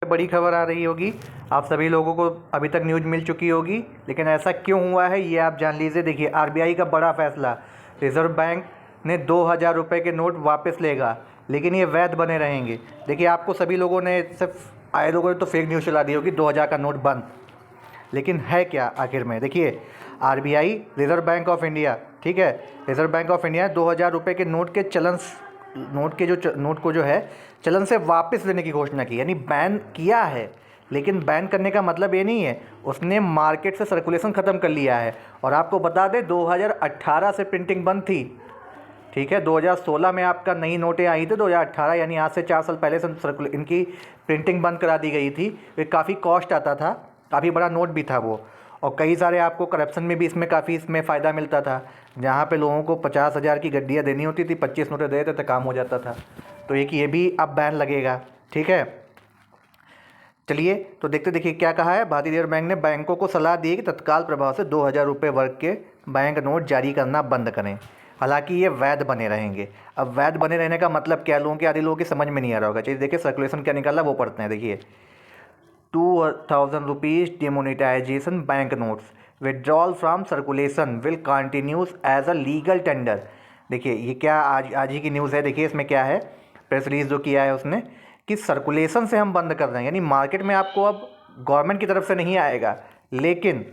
बड़ी खबर आ रही होगी, आप सभी लोगों को अभी तक न्यूज़ मिल चुकी होगी, लेकिन ऐसा क्यों हुआ है ये आप जान लीजिए। देखिए, आरबीआई का बड़ा फैसला, रिजर्व बैंक ने 2000 रुपये के नोट वापस लेगा, लेकिन ये वैध बने रहेंगे। देखिए, आपको सभी लोगों ने, सिर्फ आए लोगों ने तो फेक न्यूज़ चला दी होगी, 2000 का नोट बंद, लेकिन है क्या आखिर में। देखिए, RBI, reserve bank of India, ठीक है, रिजर्व बैंक ऑफ इंडिया 2000 रुपये के नोट के चलन, नोट को जो है चलन से वापस लेने की घोषणा की, यानी बैन किया है। लेकिन बैन करने का मतलब ये नहीं है उसने मार्केट से सर्कुलेशन ख़त्म कर लिया है। और आपको बता दें, 2018 से प्रिंटिंग बंद थी, ठीक है। 2016 में आपका नई नोटें आई थी, 2018 यानी आज से 4 साल पहले से इनकी प्रिंटिंग बंद करा दी गई थी। वे काफ़ी कॉस्ट आता था, काफ़ी बड़ा नोट भी था वो, और कई सारे आपको करप्शन में भी इसमें काफ़ी इसमें फ़ायदा मिलता था। जहाँ पे लोगों को 50,000 की गड्डियाँ देनी होती थी, 25 नोटें दे देते थे, काम हो जाता था। तो एक ये भी अब बैन लगेगा, ठीक है। चलिए तो देखिए क्या कहा है। भारतीय रिजर्व बैंक ने बैंकों को सलाह दी है कि तत्काल प्रभाव से 2000 रुपये वर्ग के बैंक नोट जारी करना बंद करें, हालांकि ये वैध बने रहेंगे। अब वैध बने रहने का मतलब क्या, लोगों के आधे लोगों की समझ में नहीं आ रहा होगा। चलिए देखिए सर्कुलेशन क्या निकाला वो पढ़ते हैं। देखिए, 2000 rupees demonetisation bank notes withdrawal from circulation will continues as a legal tender. देखिए ये क्या आज ही की न्यूज़ है। देखिए इसमें क्या है, प्रेस रिलीज जो किया है उसने, कि सर्कुलेशन से हम बंद कर रहे हैं, यानी मार्केट में आपको अब गवर्नमेंट की तरफ से नहीं आएगा, लेकिन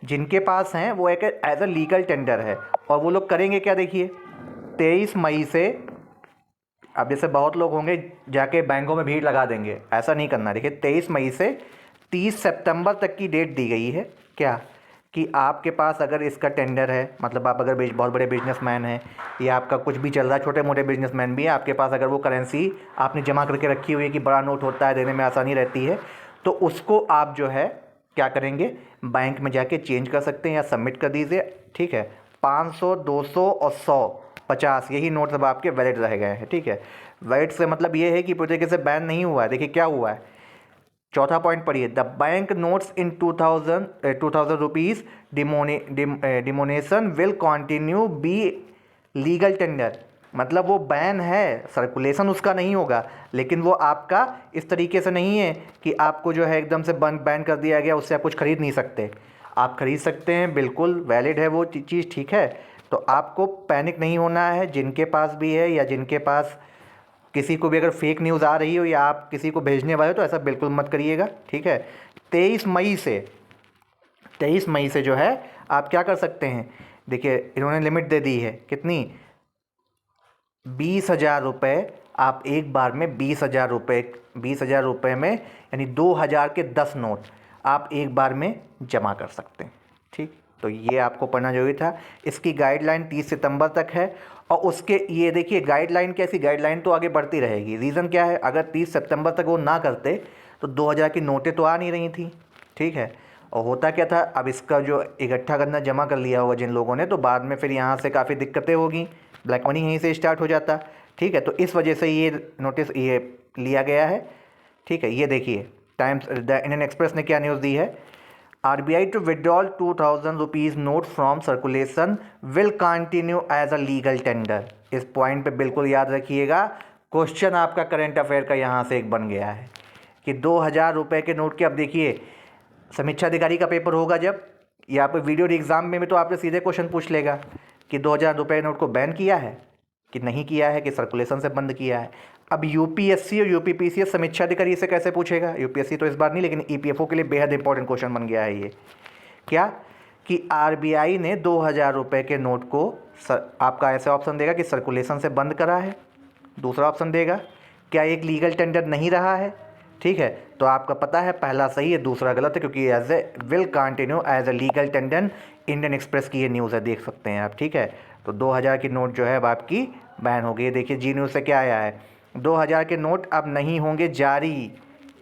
जिनके पास हैं वो एक एज अ लीगल टेंडर है। और वो लोग करेंगे क्या, देखिए 23 मई से, अब जैसे बहुत लोग होंगे जाके बैंकों में भीड़ लगा देंगे, ऐसा नहीं करना। देखिए 23 मई से 30 सितंबर तक की डेट दी गई है, क्या कि आपके पास अगर इसका टेंडर है, मतलब आप अगर बहुत बड़े बिजनेसमैन हैं या आपका कुछ भी चल रहा है, छोटे मोटे बिजनेसमैन भी है, आपके पास अगर वो करेंसी आपने जमा करके रखी हुई है कि बड़ा नोट होता है, देने में आसानी रहती है, तो उसको आप जो है क्या करेंगे, बैंक में जाके चेंज कर सकते हैं या सबमिट कर दीजिए, ठीक है। 500, 200 और 100, 50 यही नोट सब आपके वैलिड रह गए हैं, ठीक है। वैलिड से मतलब ये है कि पूरी तरीके से बैन नहीं हुआ है। देखिए क्या हुआ है, चौथा पॉइंट पढ़िए, the bank notes in 2000 rupees denomination will continue be legal tender. मतलब वो बैन है, सर्कुलेशन उसका नहीं होगा, लेकिन वो आपका इस तरीके से नहीं है कि आपको जो है एकदम से बैन कर दिया गया, उससे आप कुछ खरीद नहीं सकते। आप खरीद सकते हैं, बिल्कुल वैलिड है वो चीज़, ठीक है। तो आपको पैनिक नहीं होना है, जिनके पास भी है या जिनके पास किसी को भी अगर फेक न्यूज़ आ रही हो या आप किसी को भेजने वाले हो तो ऐसा बिल्कुल मत करिएगा, ठीक है। 23 मई से 23 मई से जो है आप क्या कर सकते हैं, देखिए इन्होंने लिमिट दे दी है कितनी, 20,000 रुपये। आप एक बार में 20,000 रुपये में, यानी 2000 के 10 नोट आप एक बार में जमा कर सकते हैं, ठीक। तो ये आपको पढ़ना जरूरी था। इसकी गाइडलाइन 30 सितंबर तक है, और उसके ये देखिए गाइडलाइन कैसी, गाइडलाइन तो आगे बढ़ती रहेगी। रीज़न क्या है, अगर 30 सितंबर तक वो ना करते तो 2000 की नोटें तो आ नहीं रही थी, ठीक है। और होता क्या था, अब इसका जो इकट्ठा करना जमा कर लिया होगा जिन लोगों ने, तो बाद में फिर यहाँ से काफ़ी दिक्कतें होगी, ब्लैक मनी यहीं से स्टार्ट हो जाता, ठीक है। तो इस वजह से ये नोटिस ये लिया गया है, ठीक है। ये देखिए टाइम्स, द इंडियन एक्सप्रेस ने क्या न्यूज़ दी है, RBI to withdrawal 2000 rupees note from circulation will continue as a legal tender. इस पॉइंट पे बिल्कुल याद रखिएगा, क्वेश्चन आपका करंट अफेयर का यहाँ से एक बन गया है कि 2000 रुपये के नोट के, अब देखिए समीक्षा अधिकारी का पेपर होगा जब, या फिर वीडियो एग्जाम में तो आपसे सीधे क्वेश्चन पूछ लेगा कि 2000 रुपये नोट को बैन किया है कि नहीं किया है, कि सर्कुलेशन से बंद किया है। अब यूपीएससी और यूपीपीसीएस समीक्षा अधिकारी से कैसे पूछेगा, यूपीएससी तो इस बार नहीं, लेकिन ईपीएफओ के लिए बेहद इंपॉर्टेंट क्वेश्चन बन गया है ये, क्या कि आरबीआई ने 2000 रुपये के नोट को आपका ऐसे ऑप्शन देगा कि सर्कुलेशन से बंद करा है, दूसरा ऑप्शन देगा क्या एक लीगल टेंडर नहीं रहा है, ठीक है। तो आपका पता है पहला सही है, दूसरा गलत है, क्योंकि as a will continue as a legal tender, Indian Express की ये न्यूज़ है, देख सकते हैं आप, ठीक है। तो 2000 की नोट जो है अब आपकी बैन हो गई। देखिए जी न्यूज़ से क्या आया है, 2000 के नोट अब नहीं होंगे जारी,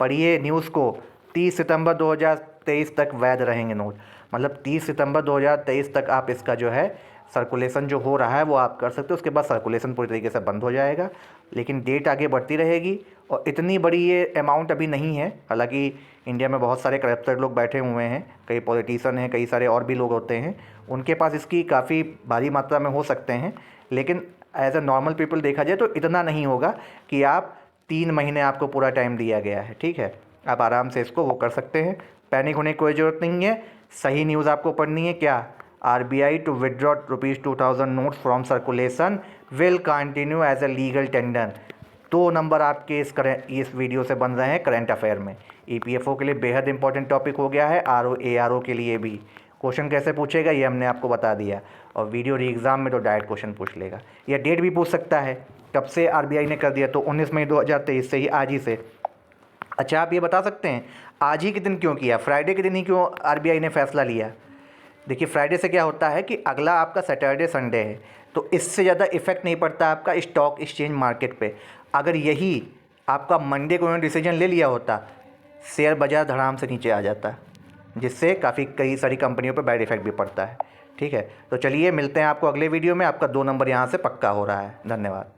पढ़िए न्यूज़ को, 30 सितंबर 2023 तक वैध रहेंगे नोट। मतलब 30 सितंबर 2023 तक आप इसका जो है सर्कुलेशन जो हो रहा है वो आप कर सकते हो, उसके बाद सर्कुलेशन पूरी तरीके से बंद हो जाएगा, लेकिन डेट आगे बढ़ती रहेगी। और इतनी बड़ी ये अमाउंट अभी नहीं है, हालांकि इंडिया में बहुत सारे करप्टेड लोग बैठे हुए हैं, कई पॉलिटिशियन हैं, कई सारे और भी लोग होते हैं, उनके पास इसकी काफ़ी भारी मात्रा में हो सकते हैं, लेकिन एज अ नॉर्मल पीपल देखा जाए तो इतना नहीं होगा कि आप 3 महीने आपको पूरा टाइम दिया गया है, ठीक है। आप आराम से इसको वो कर सकते हैं, पैनिक होने की कोई ज़रूरत नहीं है। सही न्यूज़ आपको पढ़नी है क्या, RBI to withdraw ₹2000 notes from circulation will continue as a legal tender. 2 नंबर आपके इस वीडियो से बन रहे हैं करंट अफेयर में। EPFO के लिए बेहद इंपॉर्टेंट टॉपिक हो गया है, RO ARO के लिए भी। क्वेश्चन कैसे पूछेगा ये हमने आपको बता दिया, और वीडियो री एग्ज़ाम में तो डायरेक्ट क्वेश्चन पूछ लेगा, या डेट भी पूछ सकता है कब से RBI ने कर दिया, तो 19 मई 2023 से ही, आज ही से। अच्छा, आप ये बता सकते हैं आज ही के दिन क्यों किया, फ्राइडे के दिन ही क्यों RBI ने फैसला लिया। देखिए, फ्राइडे से क्या होता है कि अगला आपका सैटरडे संडे है, तो इससे ज़्यादा इफेक्ट नहीं पड़ता आपका स्टॉक एक्सचेंज मार्केट पे। अगर यही आपका मंडे को उन्होंने डिसीजन ले लिया होता, शेयर बाज़ार धड़ाम से नीचे आ जाता, जिससे कई सारी कंपनियों पे बैड इफेक्ट भी पड़ता है, ठीक है। तो चलिए मिलते हैं आपको अगले वीडियो में। आपका 2 नंबर यहाँ से पक्का हो रहा है। धन्यवाद।